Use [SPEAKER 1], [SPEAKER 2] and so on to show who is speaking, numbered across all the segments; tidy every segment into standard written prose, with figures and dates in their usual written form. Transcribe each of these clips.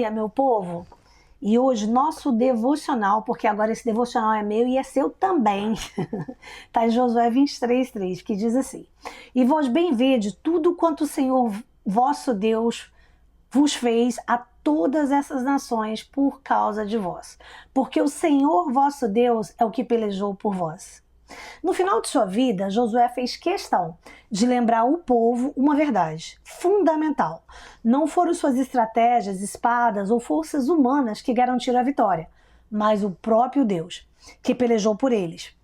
[SPEAKER 1] Dia, meu povo, e hoje nosso devocional, porque agora esse devocional é meu e é seu também, está em Josué 23:3, que diz assim: E vós bem vede tudo quanto o Senhor vosso Deus vos fez a todas essas nações por causa de vós, porque o Senhor vosso Deus é o que pelejou por vós. No final de sua vida, Josué fez questão de lembrar o povo uma verdade fundamental. Não foram suas estratégias, espadas ou forças humanas que garantiram a vitória, mas o próprio Deus, que pelejou por eles.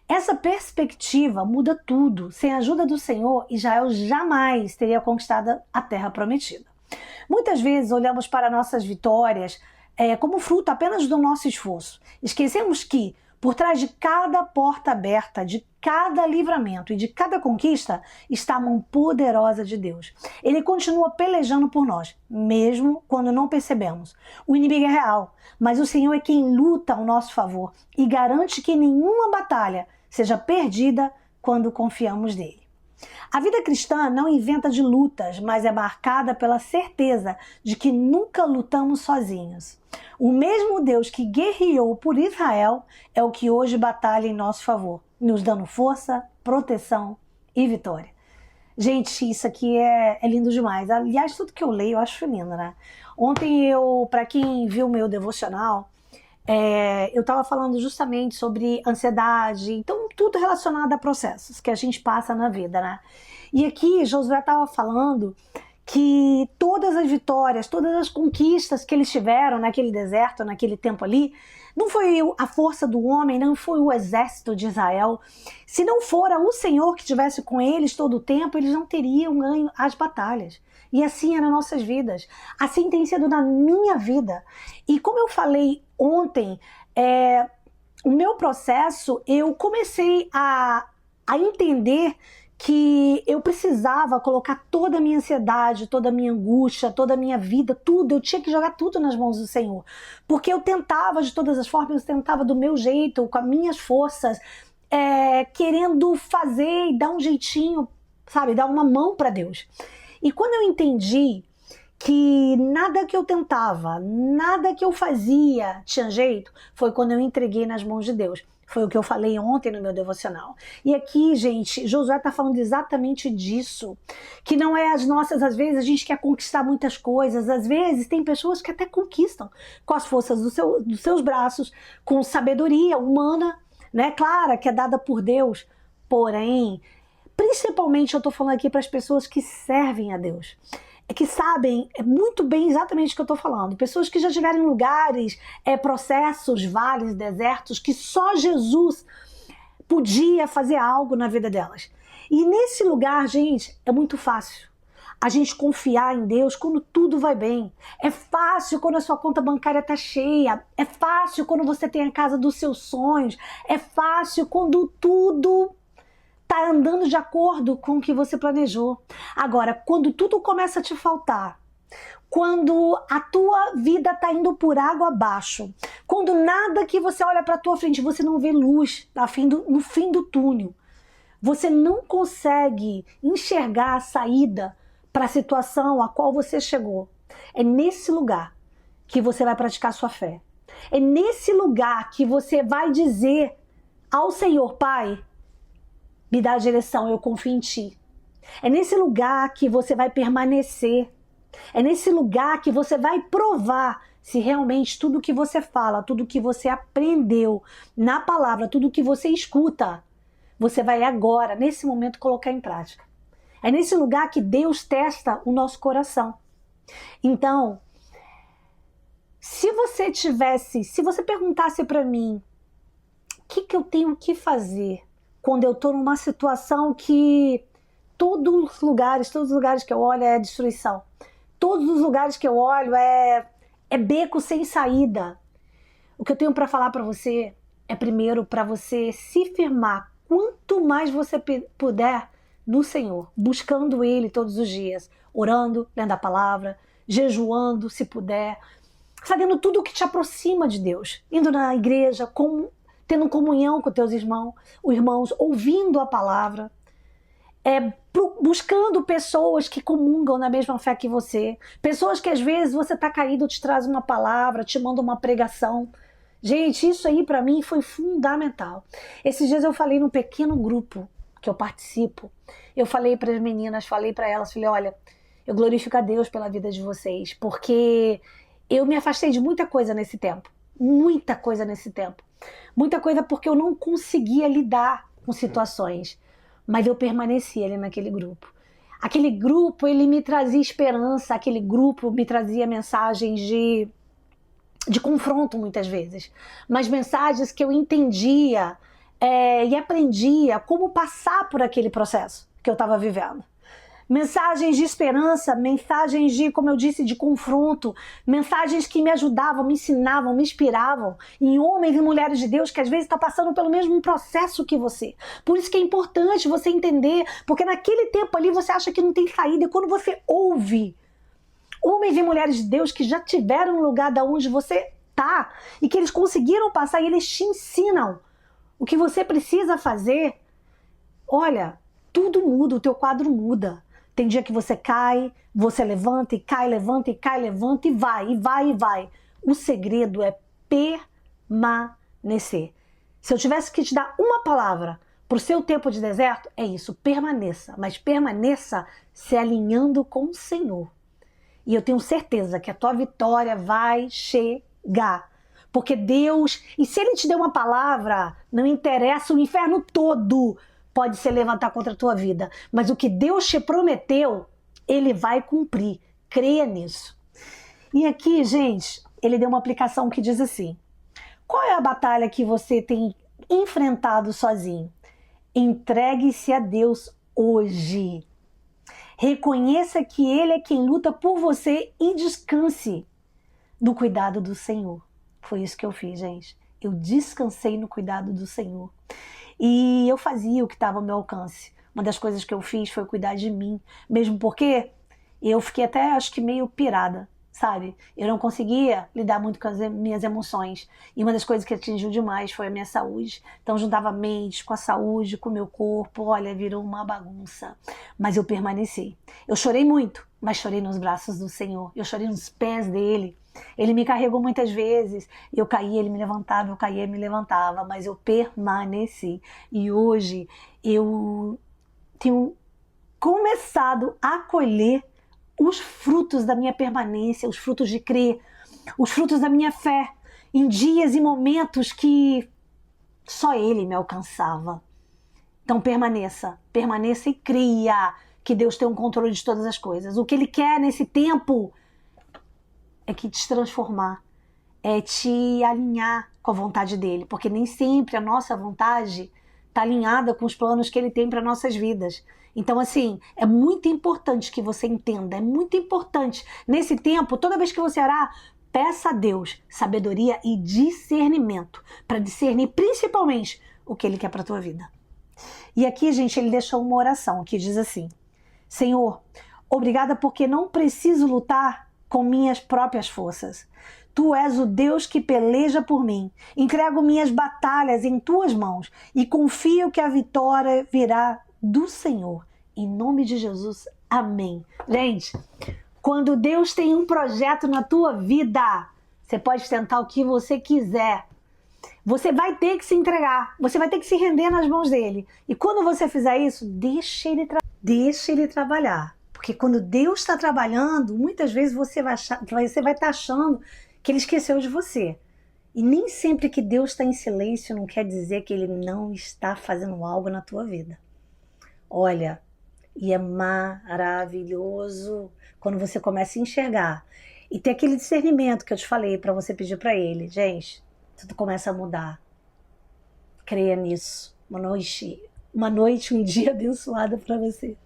[SPEAKER 1] Essa perspectiva muda tudo. Sem a ajuda do Senhor, Israel jamais teria conquistado a terra prometida. Muitas vezes olhamos para nossas vitórias como fruto apenas do nosso esforço. Esquecemos que, por trás de cada porta aberta, de cada livramento e de cada conquista, está a mão poderosa de Deus. Ele continua pelejando por nós, mesmo quando não percebemos. O inimigo é real, mas o Senhor é quem luta ao nosso favor e garante que nenhuma batalha seja perdida quando confiamos nele. A vida cristã não inventa de lutas, mas é marcada pela certeza de que nunca lutamos sozinhos. O mesmo Deus que guerreou por Israel é o que hoje batalha em nosso favor, nos dando força, proteção e vitória. Gente, isso aqui é lindo demais. Aliás, tudo que eu leio eu acho lindo, né? Ontem para quem viu o meu devocional, eu estava falando justamente sobre ansiedade, então tudo relacionado a processos que a gente passa na vida, né? E aqui Josué estava falando que todas as vitórias, todas as conquistas que eles tiveram naquele deserto, naquele tempo ali, não foi a força do homem, não foi o exército de Israel. Se não fora o Senhor que estivesse com eles todo o tempo, eles não teriam ganho as batalhas. E assim é nas nossas vidas. Assim tem sido na minha vida. E como eu falei ontem, o meu processo, eu comecei a entender que eu precisava colocar toda a minha ansiedade, toda a minha angústia, toda a minha vida, tudo, eu tinha que jogar tudo nas mãos do Senhor. Porque eu tentava de todas as formas, eu tentava do meu jeito, com as minhas forças, querendo fazer e dar um jeitinho, sabe, dar uma mão para Deus. E quando eu entendi que nada que eu tentava, nada que eu fazia tinha jeito, foi quando eu entreguei nas mãos de Deus. Foi o que eu falei ontem no meu devocional. E aqui, gente, Josué está falando exatamente disso. Que não é as nossas, às vezes a gente quer conquistar muitas coisas. Às vezes tem pessoas que até conquistam com as forças dos seus braços, com sabedoria humana, né? Clara, que é dada por Deus. Porém, principalmente eu estou falando aqui para as pessoas que servem a Deus. Que sabem muito bem exatamente o que eu estou falando. Pessoas que já estiveram em lugares, processos, vales, desertos, que só Jesus podia fazer algo na vida delas. E nesse lugar, gente, é muito fácil a gente confiar em Deus quando tudo vai bem. É fácil quando a sua conta bancária está cheia. É fácil quando você tem a casa dos seus sonhos. É fácil quando tudo tá andando de acordo com o que você planejou. Agora, quando tudo começa a te faltar, quando a tua vida tá indo por água abaixo, quando nada que você olha para a tua frente, você não vê luz no fim do túnel, você não consegue enxergar a saída para a situação a qual você chegou. É nesse lugar que você vai praticar sua fé. É nesse lugar que você vai dizer ao Senhor: Pai, me dá a direção, eu confio em ti. É nesse lugar que você vai permanecer. É nesse lugar que você vai provar se realmente tudo que você fala, tudo que você aprendeu na palavra, tudo que você escuta, você vai agora, nesse momento, colocar em prática. É nesse lugar que Deus testa o nosso coração. Então, se você perguntasse para mim, o que eu tenho que fazer quando eu estou numa situação que todos os lugares que eu olho é destruição. Todos os lugares que eu olho é beco sem saída. O que eu tenho para falar para você é, primeiro, para você se firmar quanto mais você puder no Senhor, buscando Ele todos os dias, orando, lendo a palavra, jejuando, se puder, fazendo tudo o que te aproxima de Deus, indo na igreja, tendo comunhão com teus irmãos, ouvindo a palavra. buscando pessoas que comungam na mesma fé que você, pessoas que às vezes você está caído, te traz uma palavra, te manda uma pregação. Gente, isso aí para mim foi fundamental. Esses dias eu falei num pequeno grupo que eu participo, eu falei para as meninas, falei para elas, falei, olha, eu glorifico a Deus pela vida de vocês, porque eu me afastei de muita coisa nesse tempo, muita coisa nesse tempo, muita coisa porque eu não conseguia lidar com situações, mas eu permaneci ali naquele grupo. Aquele grupo, ele me trazia esperança, aquele grupo me trazia mensagens de confronto muitas vezes, mas mensagens que eu entendia e aprendia como passar por aquele processo que eu estava vivendo. Mensagens de esperança, mensagens de, como eu disse, de confronto, mensagens que me ajudavam, me ensinavam, me inspiravam em homens e mulheres de Deus que às vezes estão passando pelo mesmo processo que você. Por isso que é importante você entender, porque naquele tempo ali você acha que não tem saída, e quando você ouve homens e mulheres de Deus que já tiveram no lugar da onde você está e que eles conseguiram passar e eles te ensinam o que você precisa fazer, olha, tudo muda, o teu quadro muda. Tem dia que você cai, você levanta e cai, levanta e cai, levanta e vai, e vai, e vai. O segredo é permanecer. Se eu tivesse que te dar uma palavra para o seu tempo de deserto, é isso, permaneça. Mas permaneça se alinhando com o Senhor. E eu tenho certeza que a tua vitória vai chegar. Porque Deus, e se Ele te deu uma palavra, não interessa, o inferno todo pode se levantar contra a tua vida. Mas o que Deus te prometeu, Ele vai cumprir. Creia nisso. E aqui, gente, Ele deu uma aplicação que diz assim: qual é a batalha que você tem enfrentado sozinho? Entregue-se a Deus hoje. Reconheça que Ele é quem luta por você e descanse no cuidado do Senhor. Foi isso que eu fiz, gente. Eu descansei no cuidado do Senhor. E eu fazia o que estava ao meu alcance. Uma das coisas que eu fiz foi cuidar de mim. Mesmo porque eu fiquei até, acho que, meio pirada, sabe? Eu não conseguia lidar muito com as minhas emoções. E uma das coisas que atingiu demais foi a minha saúde. Então juntava a mente com a saúde, com o meu corpo. Olha, virou uma bagunça. Mas eu permaneci. Eu chorei muito, mas chorei nos braços do Senhor. Eu chorei nos pés dele. Ele me carregou muitas vezes. Eu caía, ele me levantava, eu caía, ele me levantava. Mas eu permaneci. E hoje eu tenho começado a colher os frutos da minha permanência, os frutos de crer, os frutos da minha fé, em dias e momentos que só Ele me alcançava. Então permaneça, permaneça e creia que Deus tem um controle de todas as coisas. O que Ele quer nesse tempo é que te transformar, é te alinhar com a vontade dEle, porque nem sempre a nossa vontade está alinhada com os planos que Ele tem para nossas vidas. Então, assim, é muito importante que você entenda, é muito importante. Nesse tempo, toda vez que você orar, peça a Deus sabedoria e discernimento, para discernir principalmente o que Ele quer para a tua vida. E aqui, gente, Ele deixou uma oração que diz assim: Senhor, obrigada porque não preciso lutar com minhas próprias forças. Tu és o Deus que peleja por mim. Entrego minhas batalhas em tuas mãos e confio que a vitória virá do Senhor. Em nome de Jesus, amém. Gente, quando Deus tem um projeto na tua vida, você pode tentar o que você quiser. Você vai ter que se entregar, você vai ter que se render nas mãos dele. E quando você fizer isso, deixa ele trabalhar. Porque quando Deus está trabalhando, muitas vezes você vai estar achando que Ele esqueceu de você. E nem sempre que Deus está em silêncio não quer dizer que Ele não está fazendo algo na tua vida. Olha, e é maravilhoso quando você começa a enxergar e ter aquele discernimento que eu te falei para você pedir para Ele. Gente, tudo começa a mudar. Creia nisso. Uma noite, um dia abençoado para você.